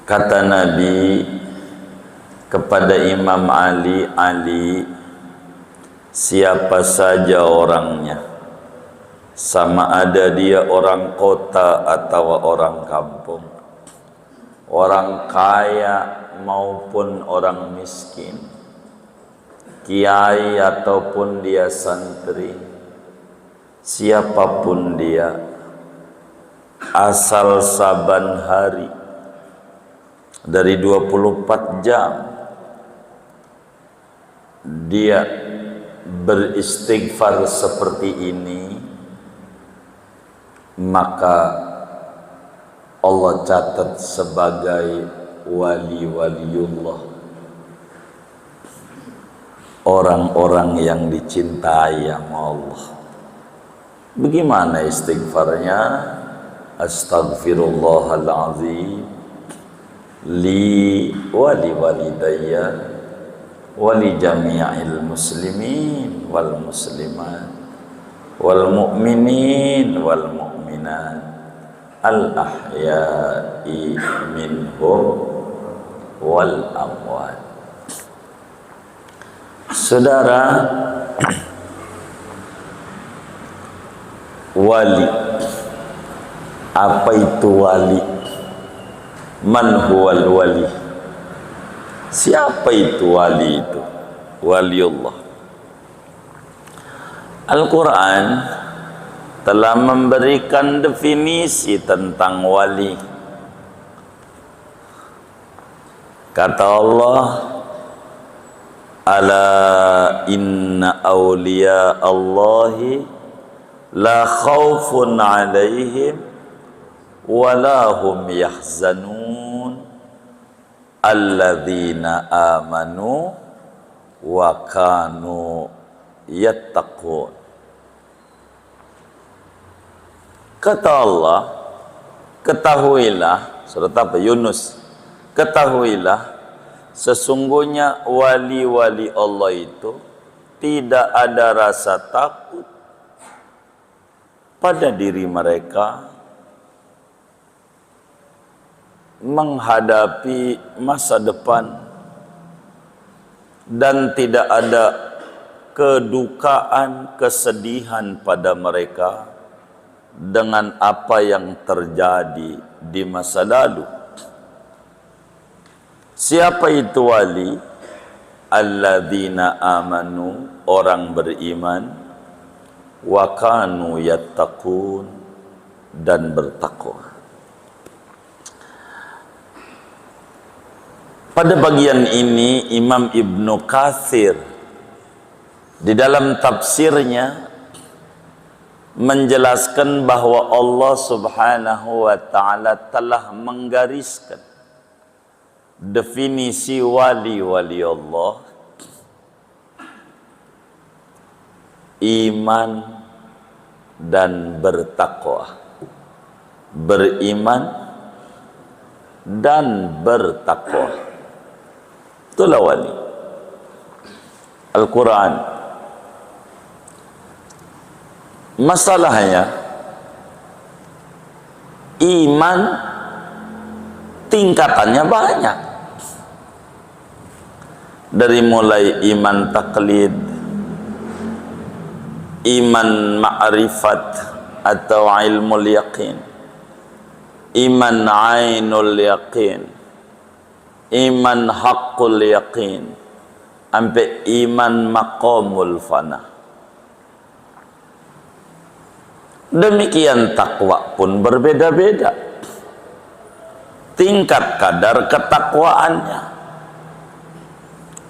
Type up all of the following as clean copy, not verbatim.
Kata Nabi kepada Imam Ali, siapa saja orangnya, sama ada dia orang kota atau orang kampung, orang kaya maupun orang miskin, kiai ataupun dia santri, siapapun dia, asal saban hari dari 24 jam dia beristighfar seperti ini, maka Allah catat sebagai wali-waliullah, orang-orang yang dicintai sama Allah. Bagaimana istighfarnya? Astaghfirullahaladzim li wali walidayya wali jami'il muslimin wal muslimat wal mu'minin wal mu'minat al ahya'i minhum wal amwat. Saudara, wali, apa itu wali? Man huwal wali? Siapa itu wali itu? Waliullah. Al-Quran telah memberikan definisi tentang wali. Kata Allah, ala inna awliya Allahi la khawfun alaihim walahum yahzanun alladzina amanu wa kanu yattaqun. Kata Allah, ketahuilah, surat apa? Yunus. Ketahuilah, sesungguhnya wali-wali Allah itu tidak ada rasa takut pada diri mereka menghadapi masa depan, dan tidak ada kedukaan, kesedihan pada mereka dengan apa yang terjadi di masa lalu. Siapa itu wali? Alladzina amanu, orang beriman, wa kanu yattaqun, dan bertakwa. Pada bagian ini Imam Ibnu Katsir di dalam tafsirnya menjelaskan bahwa Allah Subhanahu wa taala telah menggariskan definisi wali-wali Allah: iman dan bertakwa. Beriman dan bertakwa, itulah wali. Al-Quran, masalahnya iman tingkatannya banyak, dari mulai iman taklid, iman ma'rifat atau ilmul yaqin, iman ainul yaqin, iman haqqul yaqin, sampai iman maqamul fana. Demikian takwa pun berbeda-beda tingkat kadar ketakwaannya.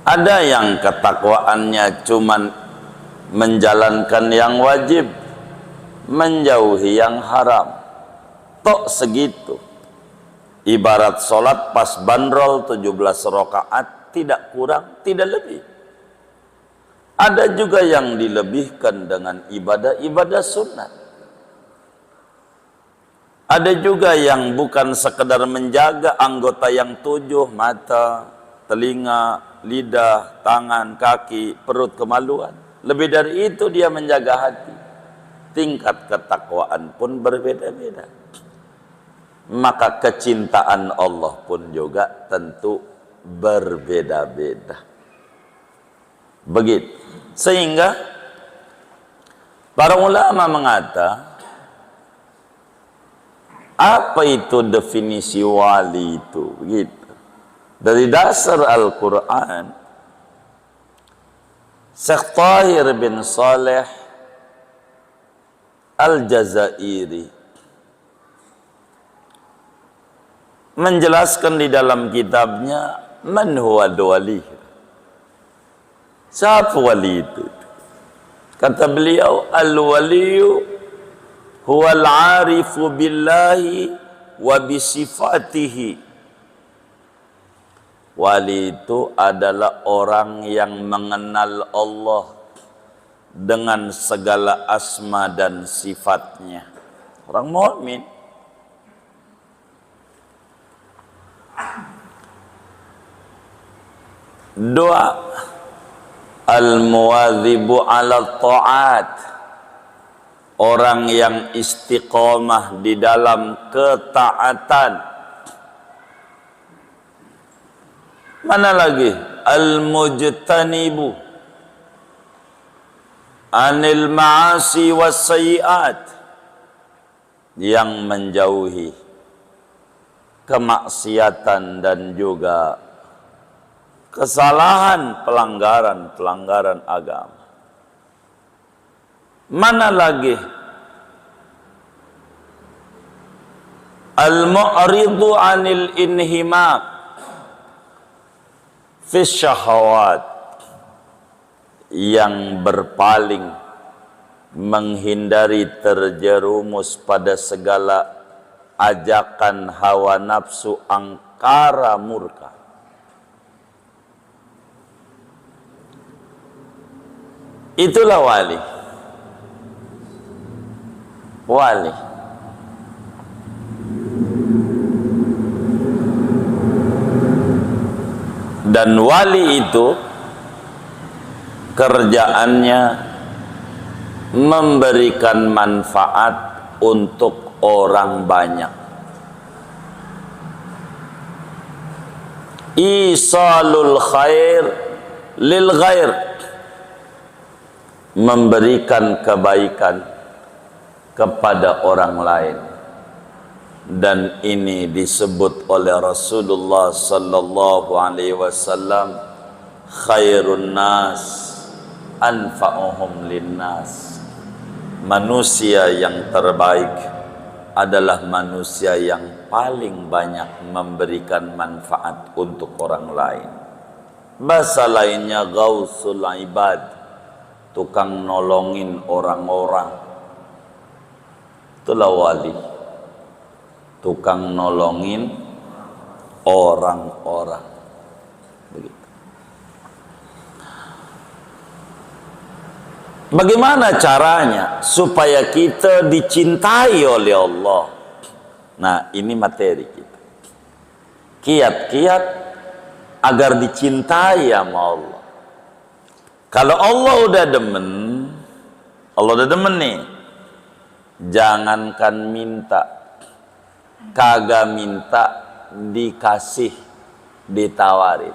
Ada yang ketakwaannya cuman menjalankan yang wajib, menjauhi yang haram, tok segitu. Ibarat sholat pas bandrol 17 rakaat, tidak kurang, tidak lebih. Ada juga yang dilebihkan dengan ibadah-ibadah sunat. Ada juga yang bukan sekedar menjaga anggota yang 7, mata, telinga, lidah, tangan, kaki, perut, kemaluan. Lebih dari itu dia menjaga hati. Tingkat ketakwaan pun berbeda-beda. maka kecintaan Allah pun juga tentu berbeda-beda. Begitu. Sehingga para ulama mengata, apa itu definisi wali itu? Begitu. Dari dasar Al-Quran, Syekh Tahir bin Saleh Al-Jazairi menjelaskan di dalam kitabnya Man huwa wali. Siapa wali itu? Kata beliau, al-waliyu huwal arifu billahi wa bisifatihi. Wali itu adalah orang yang mengenal Allah dengan segala asma dan sifatnya. Orang mukmin. Doa al-muwadhibu ala ta'at, orang yang istiqomah di dalam ketaatan. Mana lagi? Al-mujtanibu anil ma'asi wassayiat, yang menjauhi kemaksiatan dan juga kesalahan, pelanggaran agama. Mana lagi? Al-mu'ridu anil inhimak fi syahawat, yang berpaling, menghindari terjerumus pada segala ajakan hawa nafsu angkara murka. Itulah wali. Wali. Dan wali itu kerjaannya memberikan manfaat untuk orang banyak. Isalul khair lil ghair, memberikan kebaikan kepada orang lain. Dan ini disebut oleh Rasulullah sallallahu alaihi wasallam, khairun nas anfa'uhum linnas. Manusia yang terbaik adalah manusia yang paling banyak memberikan manfaat untuk orang lain. Bahasa lainnya Ghausul Ibad, tukang nolongin orang-orang. Itulah wali, tukang nolongin orang-orang. Begitu. Bagaimana caranya supaya kita dicintai oleh Allah? Nah, ini materi kita. Kiat-kiat agar dicintai sama Allah. Kalau Allah udah demen nih, jangankan minta, kagak minta dikasih, ditawarin.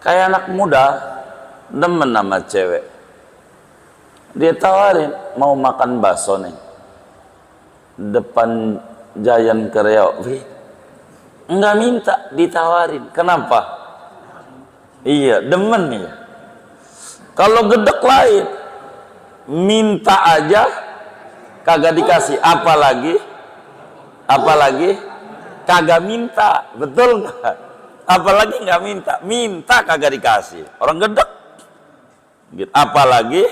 Kayak anak muda demen sama cewek, dia tawarin, mau makan bakso nih depan Giant Kreo, enggak minta, ditawarin. Kenapa? Iya, demen nih. Kalau gedek lain, minta aja kagak dikasih, apalagi kagak minta. Betul nggak? Apalagi nggak minta kagak dikasih, orang gedek gitu. Apalagi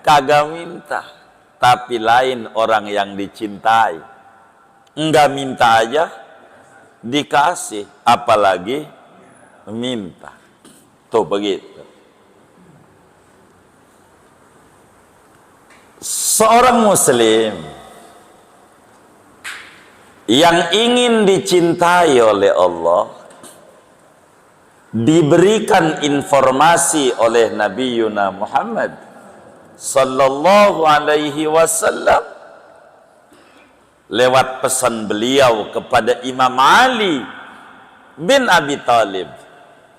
kagak minta. Tapi lain orang yang dicintai, enggak minta aja dikasih, apalagi minta. Tuh begitu. Seorang muslim yang ingin dicintai oleh Allah, diberikan informasi oleh Nabi Yuna Muhammad sallallahu alaihi wasallam lewat pesan beliau kepada Imam Ali bin Abi Thalib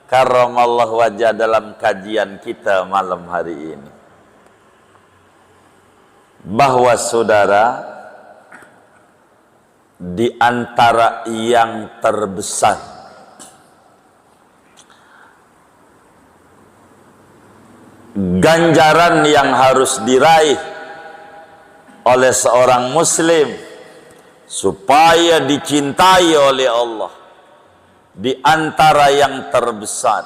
karramallahu wajah dalam kajian kita malam hari ini, bahwa saudara, di antara yang terbesar ganjaran yang harus diraih oleh seorang muslim supaya dicintai oleh Allah, di antara yang terbesar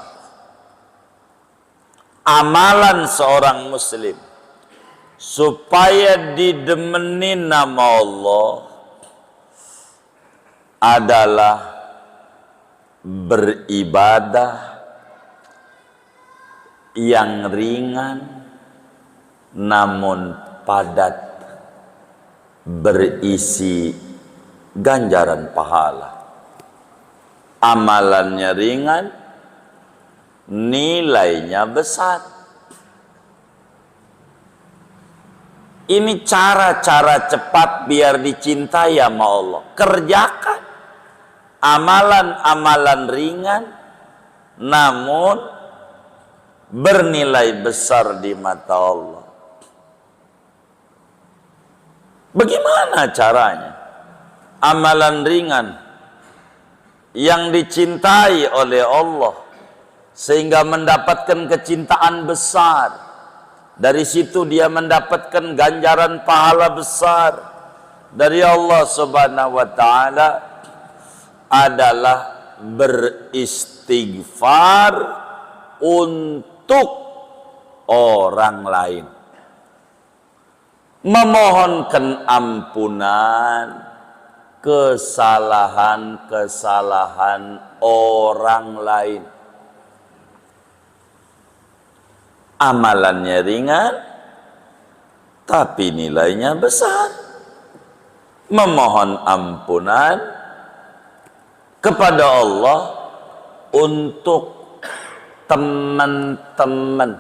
amalan seorang muslim supaya didemeni nama Allah adalah beribadah yang ringan namun padat, berisi ganjaran pahala. Amalannya ringan, nilainya besar. Ini cara-cara cepat biar dicintai sama Allah. Kerjakan amalan-amalan ringan namun bernilai besar di mata Allah. Bagaimana caranya? Amalan ringan yang dicintai oleh Allah sehingga mendapatkan kecintaan besar. Dari situ dia mendapatkan ganjaran pahala besar dari Allah Subhanahu wa taala adalah beristighfar untuk orang lain, memohonkan ampunan kesalahan-kesalahan orang lain. Amalannya ringan tapi nilainya besar. Memohon ampunan kepada Allah untuk teman-teman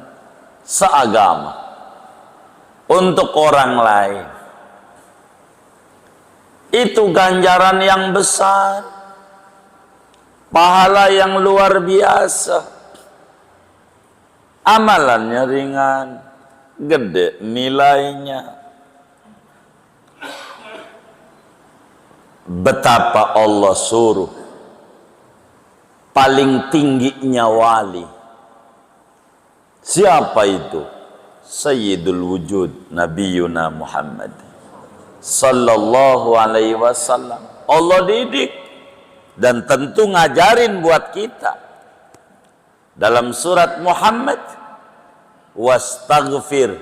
seagama, untuk orang lain. Itu ganjaran yang besar, pahala yang luar biasa. Amalannya ringan, gede nilainya. Betapa Allah suruh paling tingginya wali. Siapa itu? Sayyidul wujud Nabiyuna Muhammad sallallahu alaihi wasallam. Allah didik dan tentu ngajarin buat kita dalam surat Muhammad, wastaghfir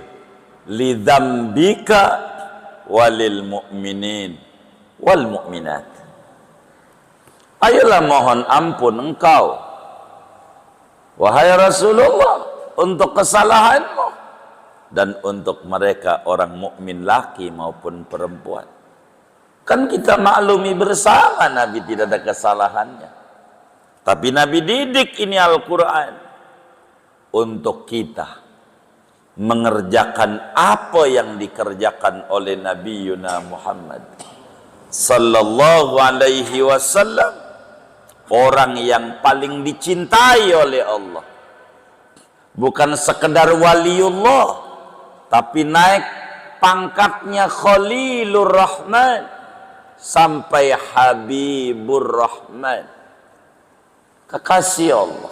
lidzambika walil mu'minin wal mu'minat. Ayolah mohon ampun engkau wahai Rasulullah untuk kesalahanmu dan untuk mereka orang mukmin laki maupun perempuan. Kan kita maklumi bersama Nabi tidak ada kesalahannya. Tapi Nabi didik ini Al-Quran untuk kita mengerjakan apa yang dikerjakan oleh Nabi Yuna Muhammad sallallahu alaihi wasallam, orang yang paling dicintai oleh Allah. Bukan sekedar waliullah, tapi naik pangkatnya Khalilur Rahman sampai Habibur Rahman, kekasih Allah.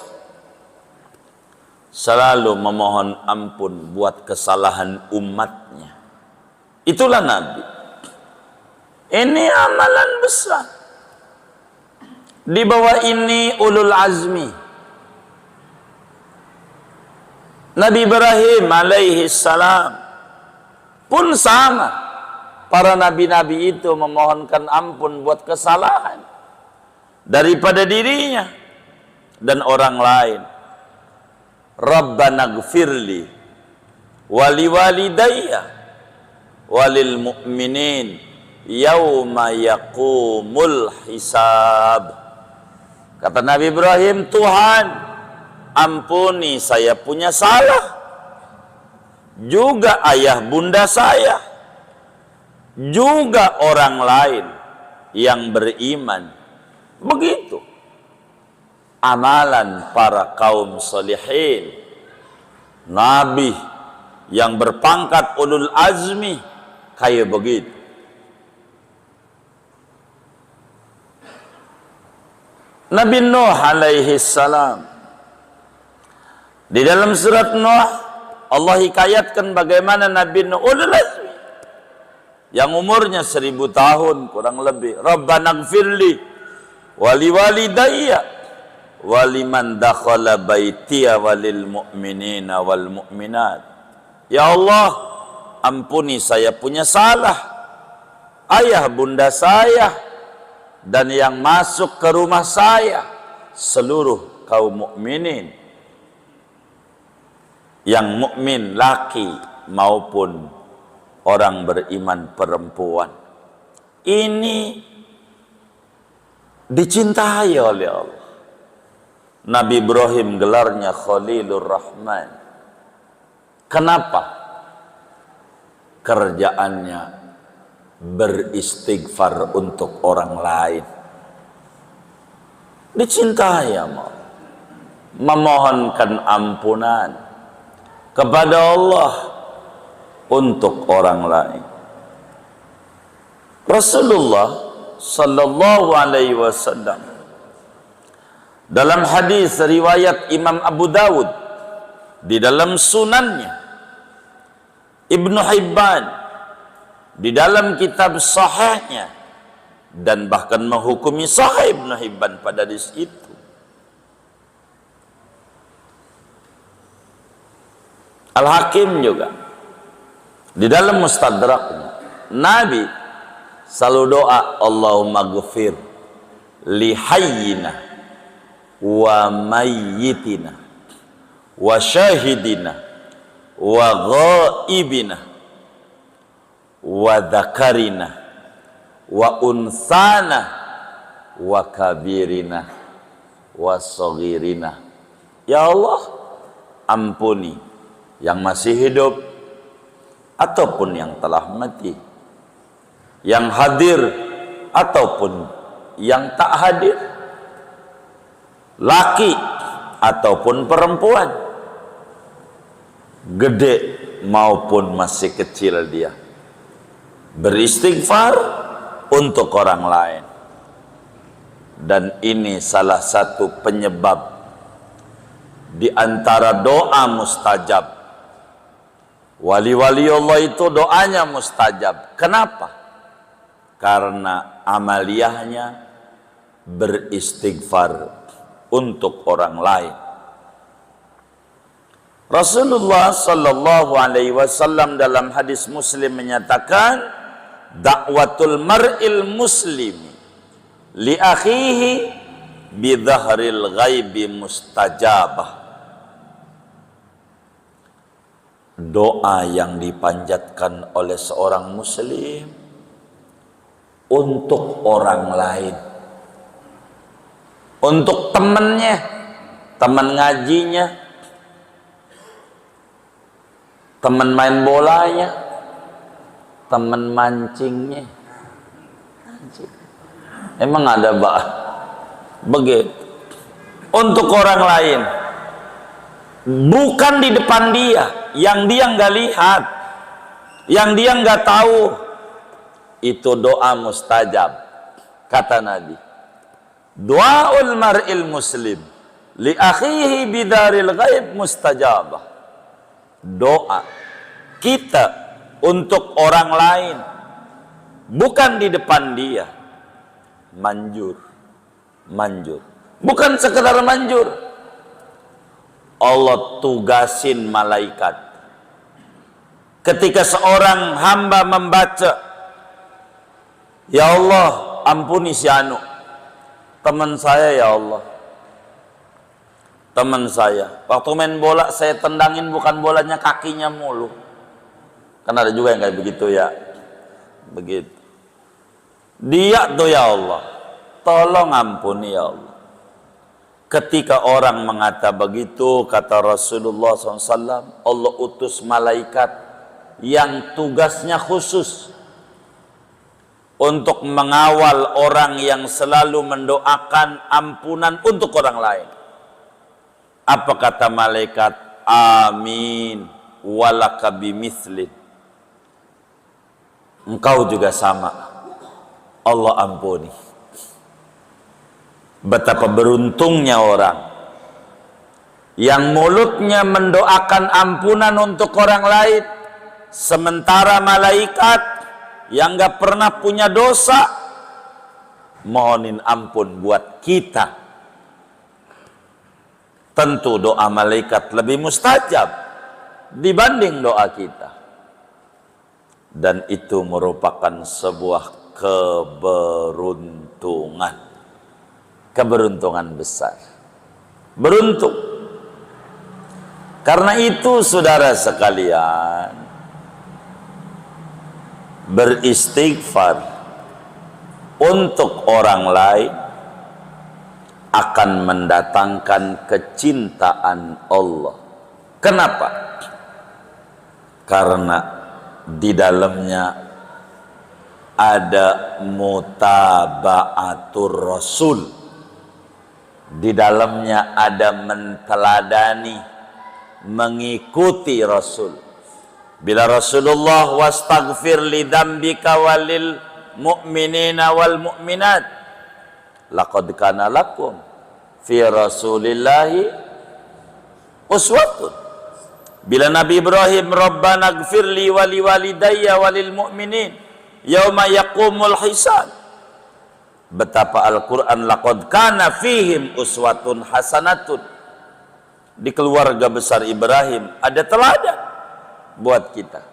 Selalu memohon ampun buat kesalahan umatnya. Itulah Nabi. Ini amalan besar. Di bawah ini ulul azmi. Nabi Ibrahim alaihi salam pun sama. Para nabi-nabi itu memohonkan ampun buat kesalahan daripada dirinya dan orang lain. Rabbana gfirli wali walidayya walil mu'minin yauma yaqumul hisab. Kata Nabi Ibrahim, Tuhan ampuni saya punya salah, juga ayah bunda saya, juga orang lain yang beriman. Begitu amalan para kaum salihin, nabi yang berpangkat ulul azmi kayak begitu. Nabi Nuh alaihi salam, di dalam surat Nuh Allah hikayatkan bagaimana Nabi Nuh ulul azmi yang umurnya 1000 tahun kurang lebih. Rabbana gfirli wali walidayya waliman dakhala baitiya walil mu'minina wal mu'minat. Ya Allah, ampuni saya punya salah, ayah bunda saya, dan yang masuk ke rumah saya, seluruh kaum mukminin, yang mukmin laki maupun orang beriman perempuan. Ini dicintai oleh Allah. Nabi Ibrahim gelarnya Khalilur Rahman. Kenapa? Kerjaannya beristighfar untuk orang lain. Dicintai sama Allah. Memohonkan ampunan kepada Allah untuk orang lain. Rasulullah sallallahu alaihi wasallam dalam hadis riwayat Imam Abu Dawud, di dalam sunannya, Ibnu Hibban di dalam kitab sahihnya, dan bahkan menghukumi sahih Ibnu Hibban pada hadis itu. Al-Hakim juga di dalam mustadraknya, Nabi selalu doa, Allahumma ghfir li hayyina wa mayyitina wa syahidina wa ghaibina wa dzakarina wa unsana wa kabirina wa saghirina. Ya Allah, ampuni yang masih hidup ataupun yang telah mati, yang hadir ataupun yang tak hadir, laki ataupun perempuan, gede maupun masih kecil, dia beristighfar untuk orang lain. Dan ini salah satu penyebab di antara doa mustajab. Wali-wali Allah itu doanya mustajab. Kenapa? Karena amaliyahnya beristighfar untuk orang lain. Rasulullah sallallahu alaihi wasallam dalam hadis Muslim menyatakan, dakwatul mar'il muslimi li akhihi bi dhahril ghaibi mustajabah. Doa yang dipanjatkan oleh seorang muslim untuk orang lain, untuk temannya, teman ngajinya, teman main bolanya, teman mancingnya. Emang ada begitu untuk orang lain, bukan di depan dia, yang dia nggak lihat, yang dia nggak tahu. Itu doa mustajab. Kata Nabi, doaul mar'il muslim li akhihi bidaril ghaib mustajabah. Doa kita untuk orang lain, bukan di depan dia, manjur, bukan sekedar manjur. Allah tugasin malaikat ketika seorang hamba membaca, ya Allah ampuni si anu, teman saya, ya Allah, teman saya waktu main bola saya tendangin bukan bolanya, kakinya mulu. Kan ada juga yang kayak begitu ya, begitu. Dia tuh, ya Allah tolong ampuni ya Allah. Ketika orang mengata begitu, kata Rasulullah SAW, Allah utus malaikat yang tugasnya khusus untuk mengawal orang yang selalu mendoakan ampunan untuk orang lain. Apa kata malaikat? Amin walaka bimithlin. Engkau juga sama, Allah ampuni. Betapa beruntungnya orang yang mulutnya mendoakan ampunan untuk orang lain, sementara malaikat yang gak pernah punya dosa mohonin ampun buat kita. Tentu doa malaikat lebih mustajab dibanding doa kita, dan itu merupakan sebuah keberuntungan besar. Beruntung. Karena itu saudara sekalian, beristighfar untuk orang lain akan mendatangkan kecintaan Allah. Kenapa? Karena di dalamnya ada mutaba'atur Rasul. Di dalamnya ada menteladani, mengikuti Rasul. Bila Rasulullah wastaghfir li dzambika walil mu'minina wal mu'minat laqad kana lakum fi Rasulillahi uswatun. Bila Nabi Ibrahim Rabbana ighfirli wa li walidayya walil mu'minin yauma yaqumul hisab. Betapa Al-Qur'an laqad kana fihim uswatun hasanatun. Di keluarga besar Ibrahim ada teladan buat kita.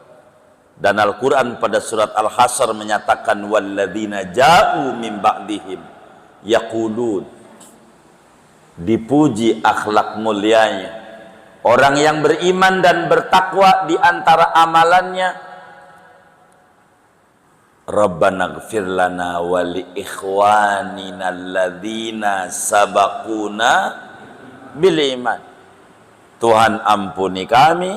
Dan Al-Qur'an pada surat Al-Hasr menyatakan walladzina ja'u min ba'dihim yaqulun. Dipuji akhlak mulianya orang yang beriman dan bertakwa, di antara amalannya Rabbana ighfir lana wa li ikhwanina alladzina sabaquna bil iman. Tuhan ampuni kami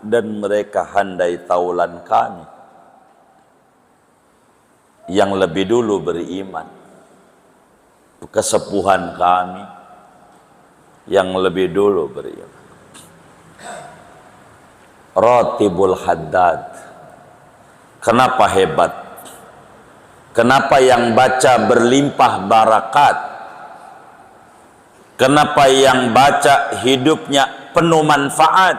dan mereka handai taulan kami yang lebih dulu beriman. Kesepuhan kami yang lebih dulu beriman. Ratibul Haddad. Kenapa hebat? Kenapa yang baca berlimpah barakat? Kenapa yang baca hidupnya penuh manfaat?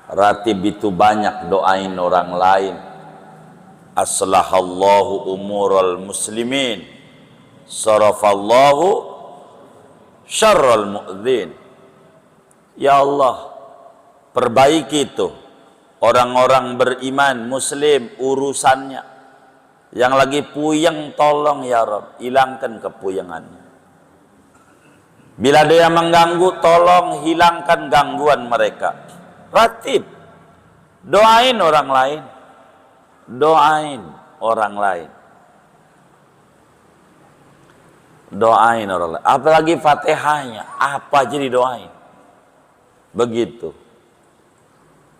Ratib itu banyak doain orang lain. Aslahallahu umurul muslimin, sarafallahu syarral mu'dzin. Ya Allah, perbaiki itu orang-orang beriman muslim urusannya. Yang lagi puyeng tolong ya Rabb, hilangkan kepuyengannya. Bila dia mengganggu, tolong hilangkan gangguan mereka. Ratib. Doain orang lain. Doain orang lain. Doain orang lain. Apalagi Fatihahnya, apa jadi doain. Begitu.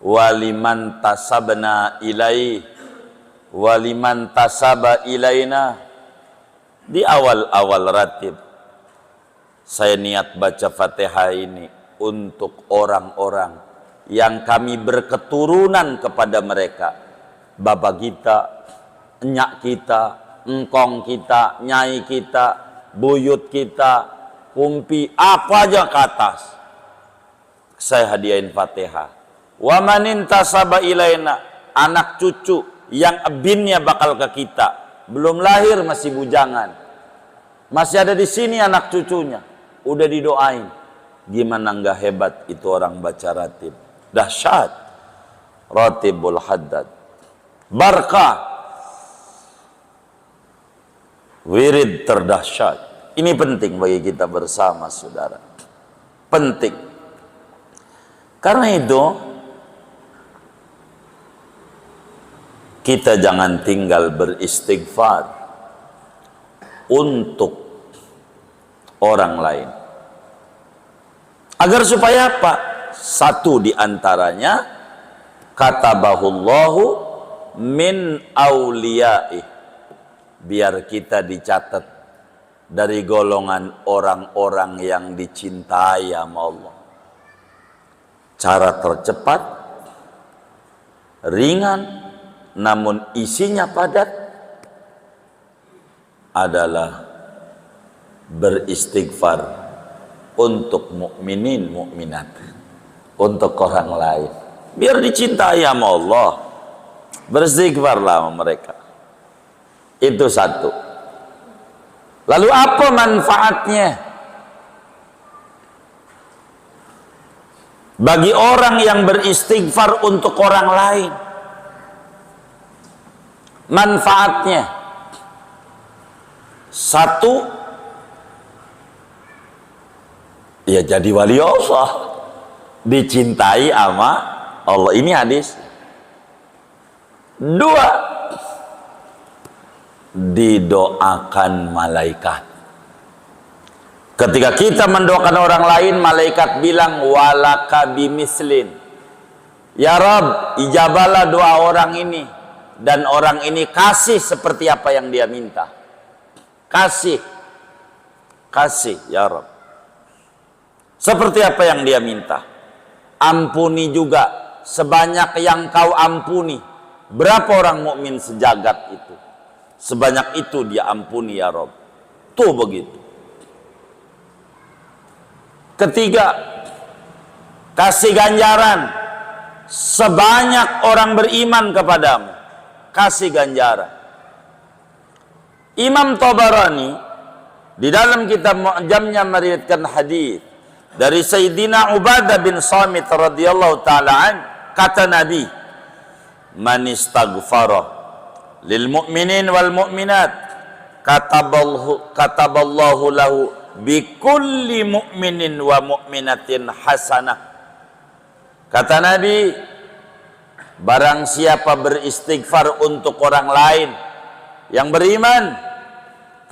Waliman tasabna ilaih waliman tasaba ilaina. Di awal-awal ratib saya niat baca Fatihah ini untuk orang-orang yang kami berketurunan kepada mereka. Bapak kita, enyak kita, engkong kita, nyai kita, buyut kita, kumpi, apa aja ke atas saya hadiahin Fatihah. Wa manin tasaba ilaina, anak cucu yang ebinnya bakal ke kita, belum lahir masih bujangan, masih ada di sini anak cucunya, udah didoain. Gimana nggak hebat itu orang baca ratib? Dahsyat. Ratibul Haddad, barakah, wirid terdahsyat. Ini penting bagi kita bersama saudara, penting. Karena itu kita jangan tinggal beristighfar untuk orang lain. Agar supaya apa? Satu di antaranya, katabahullahu min awliyaih. biar kita dicatat dari golongan orang-orang yang dicintai sama Allah. Cara tercepat, ringan, namun isinya padat adalah beristighfar untuk mukminin mukminat, untuk orang lain, biar dicintai sama Allah. Beristighfarlah sama mereka. Itu satu. Lalu apa manfaatnya bagi orang yang beristighfar untuk orang lain? Manfaatnya satu, ya jadi wali Allah, dicintai sama Allah. Ini hadis. Dua, didoakan malaikat. Ketika kita mendoakan orang lain, malaikat bilang walaka bimislin, ya Rabb, ijabalah doa orang ini, dan orang ini kasih seperti apa yang dia minta. Kasih ya Rabb, seperti apa yang dia minta. Ampuni juga sebanyak yang kau ampuni. Berapa orang mukmin sejagat itu? Sebanyak itu dia ampuni ya Rabb. Tuh begitu. Ketiga, kasih ganjaran sebanyak orang beriman kepadamu. Kasih ganjaran. Imam Tabarani di dalam kitab Mu'jamnya meriwayatkan hadis dari Sayyidina Ubadah bin Samit radhiyallahu ta'ala an, kata Nabi, man istaghfara lil mu'minin wal mu'minat kataballahu lahu bi kulli mu'minin wa mu'minatin hasanah. Kata Nabi, barang siapa beristighfar untuk orang lain yang beriman,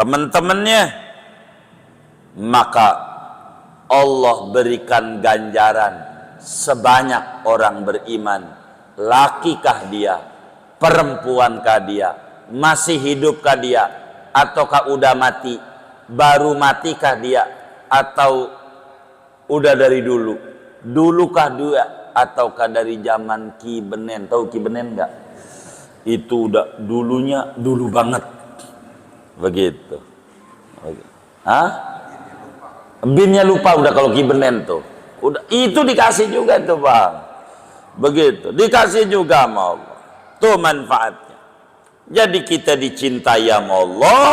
teman-temannya, maka Allah berikan ganjaran sebanyak orang beriman. Lakikah dia, perempuankah dia, masih hidupkah dia, ataukah udah mati, baru matikah dia, atau udah dari dulu, dulukah dia, ataukah dari zaman Ki Benen? Tahu Ki Benen enggak? Itu udah dulunya, dulu banget. Begitu. Hah? Binnya lupa udah kalau Ki Benen tuh. Udah, itu dikasih juga tuh Bang. Begitu, dikasih juga sama Allah. Tuh manfaatnya. Jadi kita dicintai sama Allah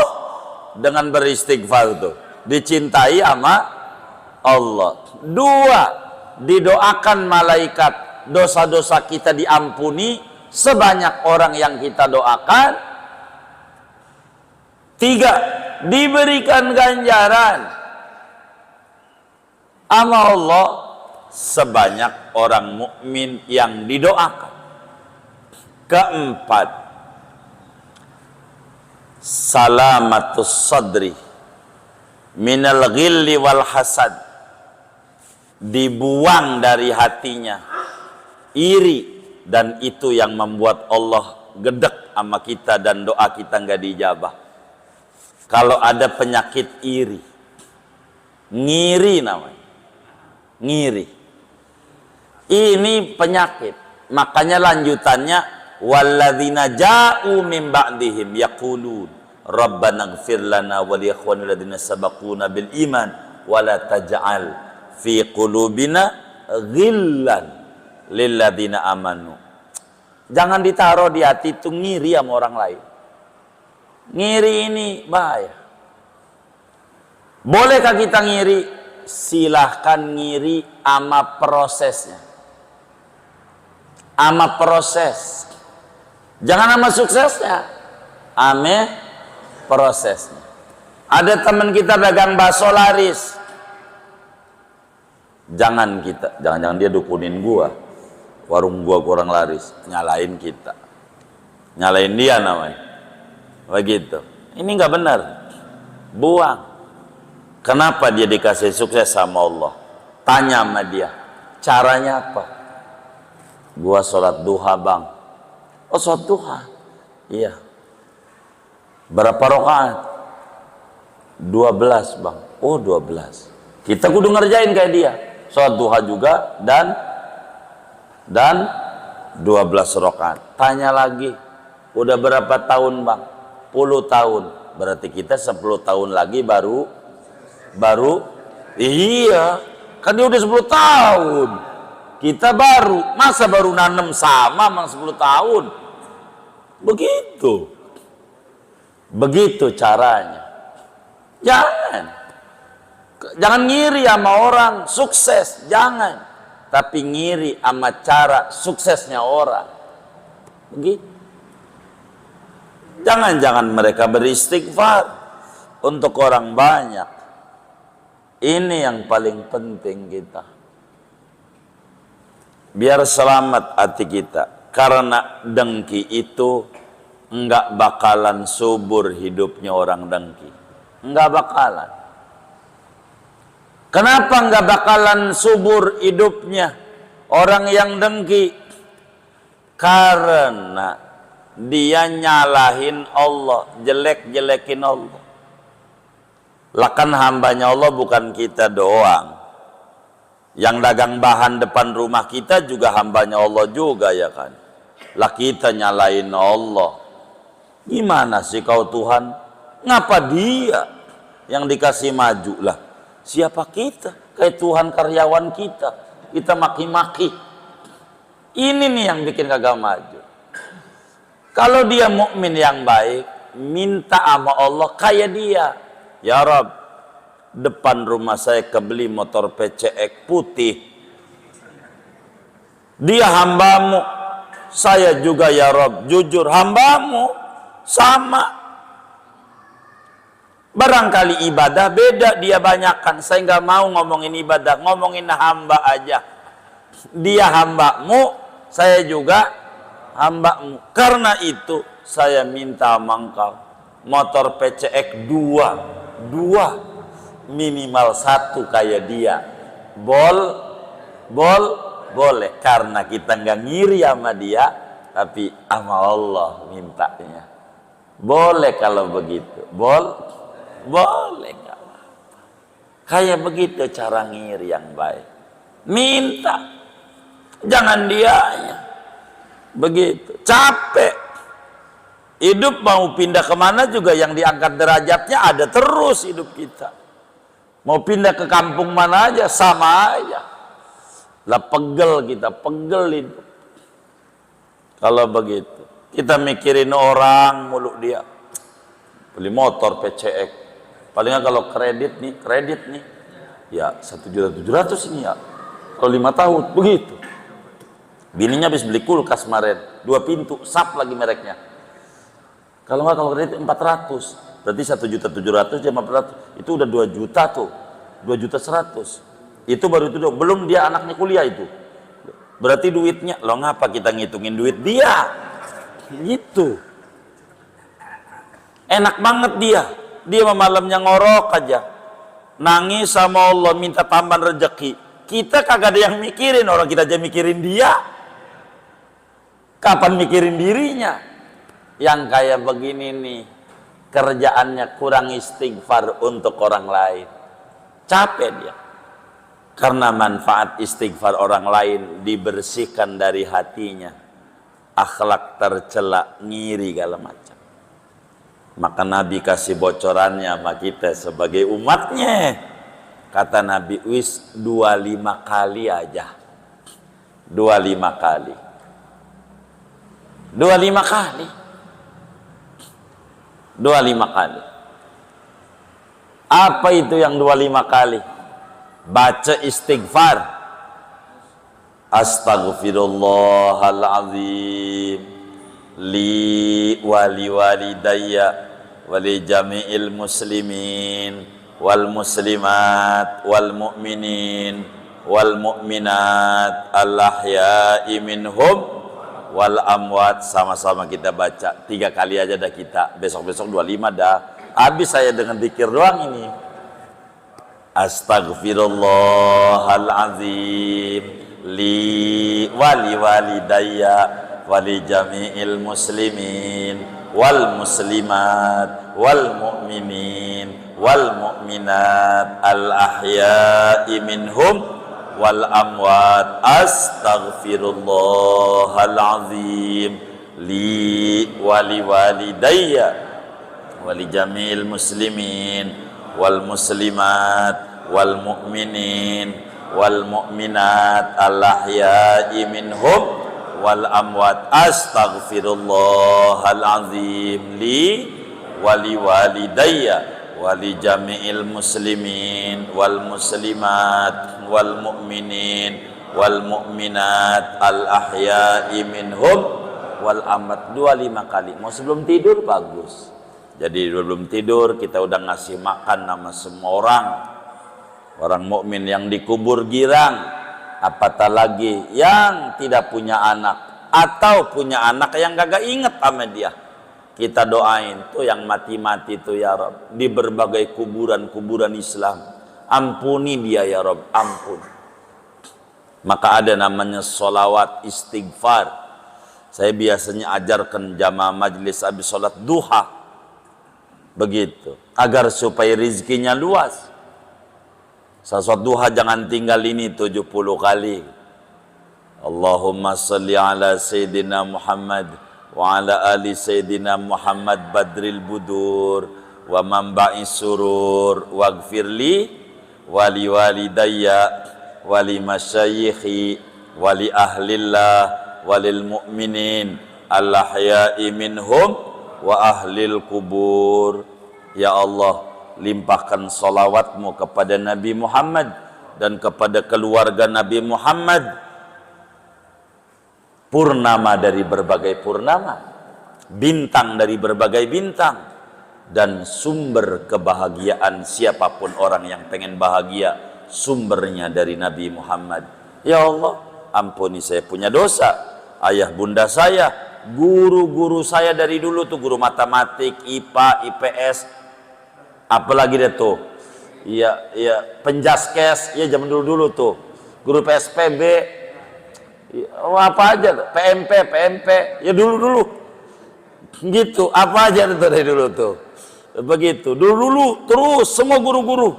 dengan beristighfar tuh. Dicintai sama Allah. Dua, didoakan malaikat, dosa-dosa kita diampuni sebanyak orang yang kita doakan. Tiga, diberikan ganjaran sama Allah sebanyak orang mukmin yang didoakan. Keempat, salamatus sadri minal ghilli wal hasad, dibuang dari hatinya iri, dan itu yang membuat Allah gedek sama kita dan doa kita nggak dijabah. Kalau ada penyakit iri, ngiri namanya, ngiri. Ini penyakit. Makanya lanjutannya, walladzina ja'u min ba'dihim yaqulun rabbana ighfir lana wa li ikhwanina alladziina sabaquna bil iman wa la taj'al fi qulubina ghillan lil ladzina amanu. Jangan ditaruh di hati itu ngiri sama orang lain. Ngiri ini bahaya. Bolehkah kita ngiri? Silahkan ngiri ama prosesnya. Ama proses, jangan ama suksesnya, ame prosesnya. Ada teman kita dagang bakso laris, jangan dia dukunin gua, warung gua kurang laris, nyalain kita, nyalain dia namanya, begitu. Ini nggak benar, buang. Kenapa dia dikasih sukses sama Allah? Tanya sama dia, caranya apa? Gua sholat duha bang. Oh sholat duha? Iya. Berapa rakaat? 12 bang. Oh 12. Kita kudu ngerjain kayak dia. Sholat duha juga dan 12 rakaat. Tanya lagi, udah berapa tahun bang? 10 tahun. Berarti kita 10 tahun lagi baru iya. Kan dia udah 10 tahun. Kita baru, masa baru nanem sama bang 10 tahun. Begitu caranya. Jangan ngiri sama orang sukses, jangan. Tapi ngiri sama cara suksesnya orang. Begitu. Jangan mereka beristighfar untuk orang banyak. Ini yang paling penting kita. Biar selamat hati kita. Karena dengki itu enggak bakalan subur hidupnya orang dengki. Enggak bakalan. Kenapa enggak bakalan subur hidupnya orang yang dengki? Karena dia nyalahin Allah, jelek-jelekin Allah. Lah kan hambanya Allah bukan kita doang. Yang dagang bahan depan rumah kita juga hambanya Allah juga ya kan. Lah kita nyalahin Allah. Gimana sih kau Tuhan? Ngapa dia yang dikasih maju lah? Siapa kita? Kayak Tuhan karyawan kita. Kita maki-maki. Ini nih yang bikin kagak maju. Kalau dia mukmin yang baik, minta sama Allah kayak dia. Ya Rabb, depan rumah saya kebeli motor PCX putih. Dia hambamu, saya juga ya Rabb, jujur hambamu, sama. Barangkali ibadah beda, dia banyakkan. Saya nggak mau ngomongin ibadah, ngomongin hamba aja. Dia hambamu, saya juga hambamu. Karena itu saya minta sama engkau motor PCX 2 minimal 1 kayak dia. Boleh karena kita nggak ngiri sama dia, tapi sama Allah mintanya. Boleh kalau begitu. Boleh nggak apa-apa. Kayak begitu cara ngiri yang baik. Minta, jangan dianya. Begitu. Capek. Hidup mau pindah kemana juga yang diangkat derajatnya ada terus hidup kita. Mau pindah ke kampung mana aja sama aja. Lah pegel kita, pegel hidup. Kalau begitu, kita mikirin orang mulu dia. Beli motor PCX. Palingnya kalau kredit nih. Ya 1.700.000 ini ya. Kalau 5 tahun, begitu. Bininya habis beli kulkas kemarin, 2 pintu, SAP lagi mereknya. Kalau nggak, kalau kredit 400, berarti 1.700.000 dia 400, itu udah 2 juta tuh, 2.100.000. Itu baru itu dong, belum dia anaknya kuliah itu. Berarti duitnya, lo ngapa kita ngitungin duit dia? Gitu. Enak banget dia malamnya ngorok aja, nangis sama Allah minta tambahan rezeki. Kita kagak ada yang mikirin, orang kita aja mikirin dia. Kapan mikirin dirinya? Yang kayak begini nih, kerjaannya kurang istighfar untuk orang lain. Capek dia. Karena manfaat istighfar orang lain dibersihkan dari hatinya. Akhlak tercela, ngiri segala macam. Maka Nabi kasih bocorannya sama kita sebagai umatnya. Kata Nabi, 25 kali aja. 25 kali. 25 kali. 25 kali. Apa itu yang 25 kali? Baca istighfar. Astaghfirullahaladzim li wali walidayya wali jami'il muslimin wal muslimat wal mu'minin wal mu'minat al-ahya'i minhum wal amwat. Sama-sama kita baca 3 kali aja dah kita. Besok-besok 25 dah. Habis saya dengan zikir doang ini. Astaghfirullahalazim li wali walidayya wali jami'il muslimin wal muslimat wal mu'minin wal mu'minat al ahya'i minhum wal amwat astaghfirullahal azim li wali walidayya wali jamil muslimin wal muslimat wal mu'minin wal mu'minat al ahya'i minhum wal amwat astaghfirullahal azim li wali walidayya wali jami'il muslimin wal muslimat wal mu'minin wal mu'minat al ahya'i minhum wal amwat 25 kali. Mau sebelum tidur bagus. Jadi sebelum tidur kita udah ngasih makan nama semua orang mukmin yang dikubur girang, apatah lagi yang tidak punya anak atau punya anak yang kagak inget sama dia. Kita doain tuh yang mati-mati tuh ya Rabb, di berbagai kuburan Islam, ampuni dia ya Rabb, ampun. Maka ada namanya sholawat istighfar. Saya biasanya ajarkan jamaah majlis habis sholat duha, begitu, agar supaya rizkinya luas. Salat duha jangan tinggal ini 70 kali. Allahumma salli ala Sayyidina Muhammad wa ala ali Sayyidina Muhammad badril budur wa manba'is surur waghfirli wali walidayya wali masyayikhi wali ahlillah walil mu'minin al-ahya'i minhum wa ahlil kubur. Ya Allah, limpahkan salawatmu kepada Nabi Muhammad dan kepada keluarga Nabi Muhammad, purnama dari berbagai purnama, bintang dari berbagai bintang, dan sumber kebahagiaan siapapun orang yang pengen bahagia, sumbernya dari Nabi Muhammad. Ya Allah, ampuni saya punya dosa, ayah bunda saya, guru-guru saya dari dulu tuh, guru matematik, IPA, IPS, apalagi deh tuh, iya penjaskes, ya zaman dulu tuh, guru PSPB, apa aja, PMP, ya dulu gitu, apa aja tuh dari dulu tuh, begitu, dulu terus semua guru-guru,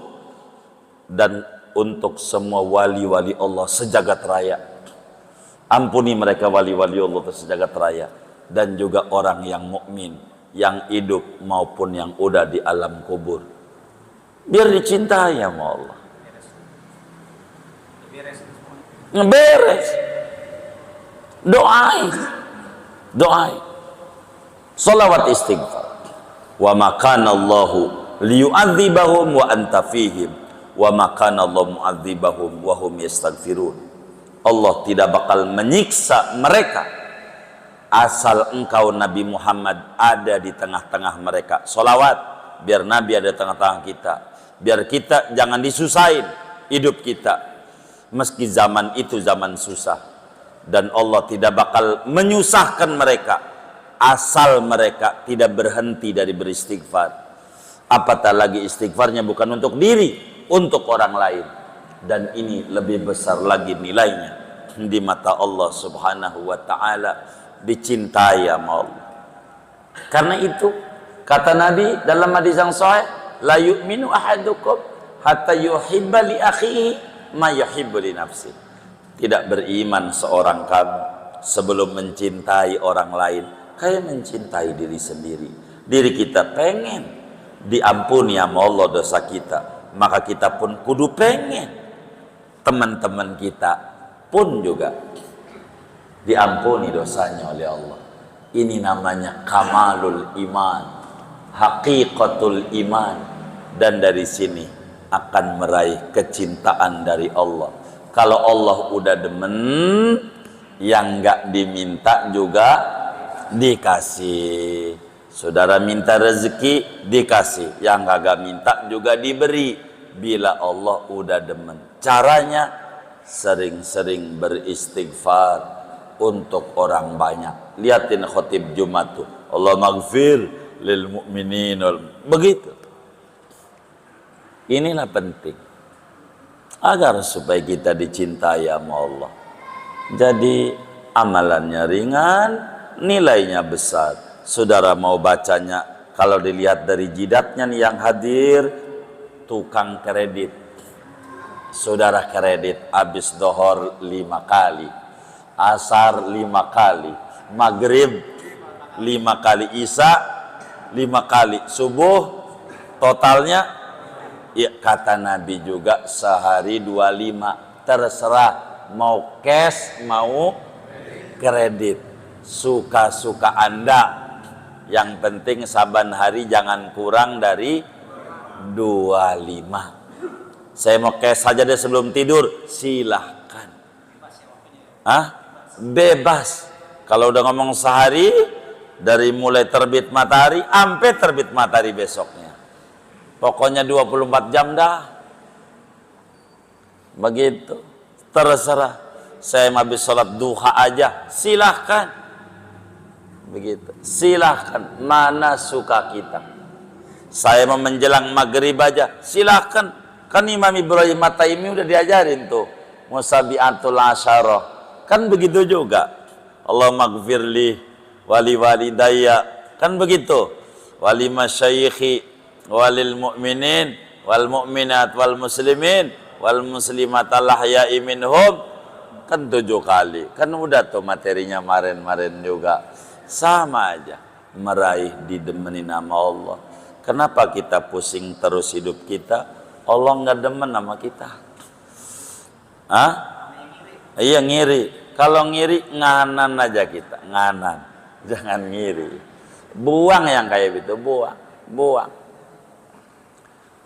dan untuk semua wali-wali Allah sejagat raya, ampuni mereka wali-wali Allah sejagat raya, dan juga orang yang mukmin, yang hidup maupun yang udah di alam kubur, biar dicintai sama Allah. Ngeberes, doain, salawat istighfar. Wa makana Allahu liyu'adzibahum wa anta fihim wa makana Allah mu'adzibahum wa hum yastaghfirun. Allah tidak bakal menyiksa mereka asal engkau Nabi Muhammad ada di tengah-tengah mereka. Salawat, biar Nabi ada di tengah-tengah kita, biar kita jangan disusahin hidup kita meski zaman itu zaman susah. Dan Allah tidak bakal menyusahkan mereka asal mereka tidak berhenti dari beristighfar. Apatah lagi istighfarnya bukan untuk diri, untuk orang lain, dan ini lebih besar lagi nilainya di mata Allah Subhanahu wa ta'ala, dicintai sama Allah. Karena itu kata Nabi dalam hadis yang sahih, la yu'minu ahadukum hatta yuhibba li akhihi ma yuhibbu li nafsihi. Tidak beriman seorang kamu sebelum mencintai orang lain kayak mencintai diri sendiri. Diri kita pengen diampuni sama Allah dosa kita, maka kita pun kudu pengen teman-teman kita pun juga diampuni dosanya oleh Allah. Ini namanya kamalul iman, haqiqatul iman, dan dari sini akan meraih kecintaan dari Allah. Kalau Allah udah demen, yang nggak diminta juga dikasih. Saudara minta rezeki dikasih, yang kagak minta juga diberi. Bila Allah udah demen. Caranya sering-sering beristighfar untuk orang banyak. Lihatin khotib Jumat tuh, Allah maghfir lil mu'minin, begitu. Inilah penting agar supaya kita dicintai sama Allah. Jadi amalannya ringan, nilainya besar. Saudara mau bacanya, kalau dilihat dari jidatnya nih yang hadir, tukang kredit. Saudara kredit, habis dohor 5 kali, asar 5 kali, maghrib 5 kali, isya 5 kali, subuh totalnya, ya kata Nabi juga sehari 25. Terserah mau cash mau kredit, suka-suka Anda. Yang penting saban hari jangan kurang dari 25. Saya mau cash saja deh sebelum tidur, silahkan. Bebas. Kalau udah ngomong sehari, dari mulai terbit matahari sampai terbit matahari besoknya, pokoknya 24 jam dah. Begitu, terserah. Saya habis sholat duha aja, silahkan. Begitu, silahkan, mana suka kita. Saya mau menjelang maghrib aja, silahkan. Kan Imam Ibrahim At-Taimi udah diajarin tuh musabiatul asyarah, kan begitu juga. Allahumma gfirli wali walidayya, kan begitu. Wali masyayikhi walil mu'minin wal mu'minat wal muslimin wal muslimat al-ahya'i minhum, kan 7 kali. Kan udah tuh materinya kemarin juga. Sama aja, meraih didemeni nama Allah. Kenapa kita pusing terus hidup kita? Allah nggak demen sama kita. Iya, ngiri. Kalau ngiri, nganan aja kita, nganan. Jangan ngiri. Buang yang kayak gitu, buang.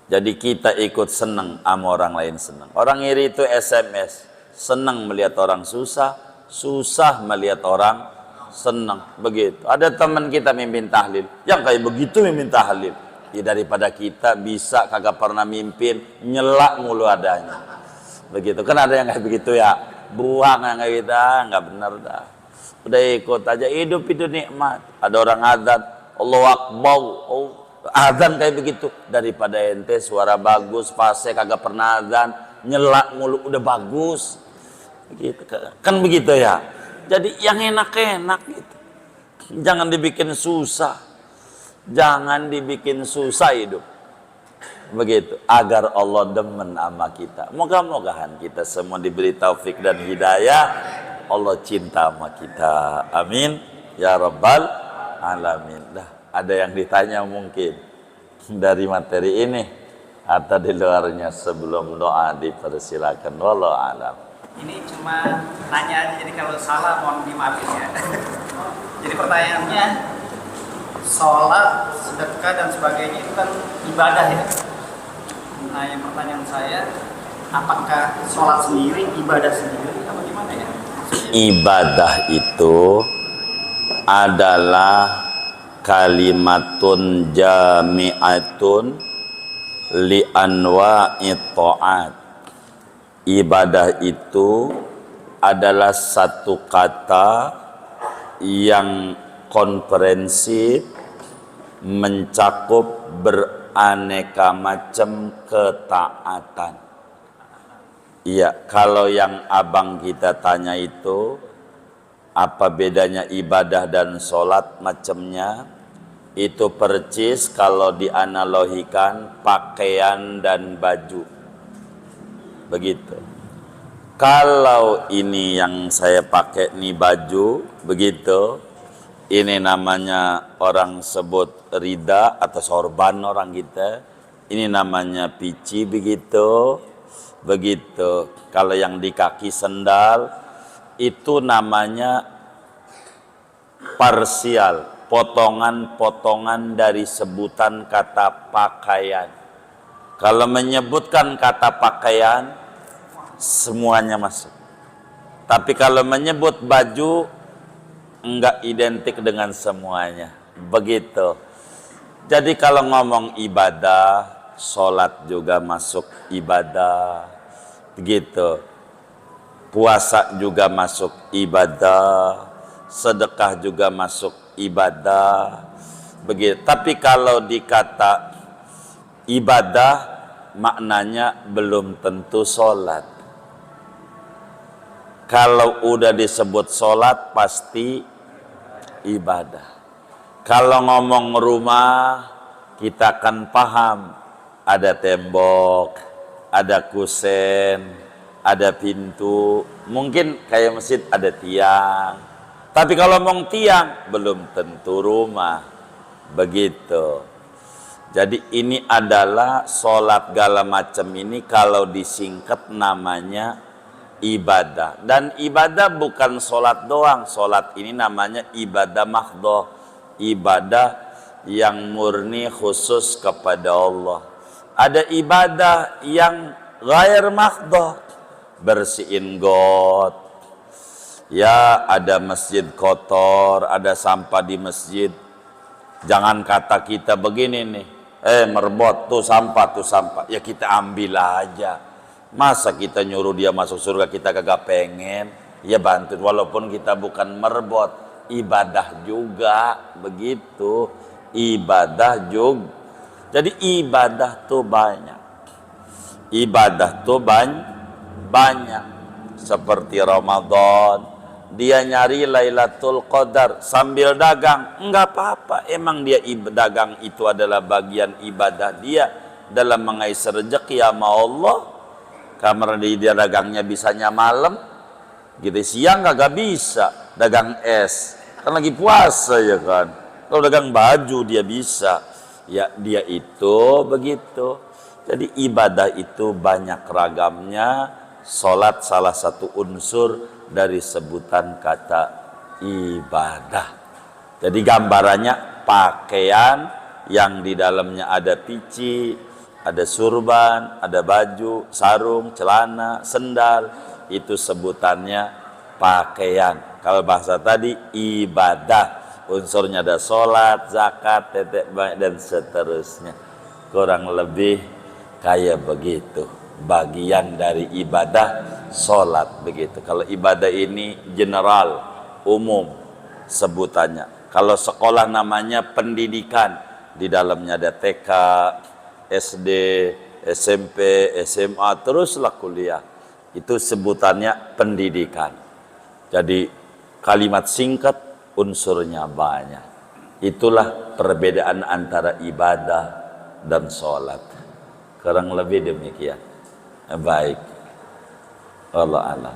Jadi kita ikut seneng sama orang lain seneng. Orang ngiri itu SMS, seneng melihat orang susah, susah melihat orang seneng. Begitu. Ada teman kita mimpin tahlil, yang kayak begitu mimpin tahlil. Ya, daripada kita bisa kagak pernah mimpin, nyelak mulu adanya. Begitu. Kan ada yang kayak begitu ya. Buang yang kayak gitu, nggak benar dah. Udah ikut aja, hidup itu nikmat. Ada orang adzan, Allahu Akbar, adzan kayak begitu. Daripada ente suara bagus, fase kagak pernah adzan, nyelak mulu, udah bagus. Begitu. Kan begitu ya. Jadi yang enak-enak gitu. Jangan dibikin susah. Jangan dibikin susah hidup. Begitu, agar Allah demen sama kita. Moga-mogahan kita semua diberi taufik dan hidayah. Allah cinta sama kita. Amin ya rabbal alamin. Dah, ada yang ditanya mungkin dari materi ini atau di luarnya? Sebelum doa dipersilakan. Wallahu alam. Ini cuma nanya, jadi kalau salah mohon dimaafin ya. Jadi pertanyaannya, sholat, sedekah dan sebagainya itu kan ibadah ya. Nah, yang pertanyaan saya, apakah sholat sendiri ibadah sendiri atau gimana ya? Ibadah itu adalah kalimatun jami'atun li anwa'i ta'at. Ibadah itu adalah satu kata yang konferensi mencakup beraneka macam ketaatan. Iya, kalau yang abang kita tanya itu apa bedanya ibadah dan sholat macamnya, itu percis kalau dianalogikan pakaian dan baju. Begitu. Kalau ini yang saya pakai nih baju, begitu. Ini namanya orang sebut rida atau sorban orang kita. Ini namanya pici, begitu. Begitu. Kalau yang di kaki sendal, itu namanya parsial, potongan-potongan dari sebutan kata pakaian. Kalau menyebutkan kata pakaian, semuanya masuk. Tapi kalau menyebut baju, enggak identik dengan semuanya. Begitu. Jadi kalau ngomong ibadah, sholat juga masuk ibadah. Begitu. Puasa juga masuk ibadah. Sedekah juga masuk ibadah. Begitu. Tapi kalau dikata ibadah, maknanya belum tentu sholat. Kalau udah disebut sholat, pasti ibadah. Kalau ngomong rumah, kita akan paham. Ada tembok, ada kusen, ada pintu. Mungkin kayak masjid ada tiang. Tapi kalau ngomong tiang, belum tentu rumah. Begitu. Jadi ini adalah sholat segala macam ini kalau disingkat namanya ibadah. Dan ibadah bukan sholat doang. Sholat ini namanya ibadah mahdhah. Ibadah yang murni khusus kepada Allah. Ada ibadah yang ghair mahdhah, bersihin got. Ya, ada masjid kotor, ada sampah di masjid. Jangan kata kita begini nih, merbot tuh sampah. Ya kita ambil aja. Masa kita nyuruh dia masuk surga kita kagak pengen? Ya bantu, walaupun kita bukan merbot. Ibadah juga begitu, ibadah juga. Jadi ibadah tuh banyak, banyak. Seperti Ramadan, dia nyari Lailatul Qadar sambil dagang, enggak apa-apa. Emang dia dagang itu adalah bagian ibadah dia dalam mengais rezeki sama Allah. Karena dia dagangnya bisanya malam, gitu siang kagak bisa dagang es, kan lagi puasa ya kan. Kalau dagang baju dia bisa, ya dia itu begitu. Jadi ibadah itu banyak ragamnya. Salat salah satu unsur dari sebutan kata ibadah. Jadi gambarannya pakaian yang di dalamnya ada pici, ada surban, ada baju, sarung, celana, sendal, itu sebutannya pakaian. Kalau bahasa tadi ibadah, unsurnya ada sholat, zakat, tetek baik dan seterusnya. Kurang lebih kayak begitu. Bagian dari ibadah sholat begitu. Kalau ibadah ini general, umum sebutannya. Kalau sekolah namanya pendidikan, di dalamnya ada TK, SD, SMP, SMA, teruslah kuliah. Itu sebutannya pendidikan. Jadi kalimat singkat, unsurnya banyak. Itulah perbedaan antara ibadah dan sholat. Kurang lebih demikian. Baik. Allah Allah.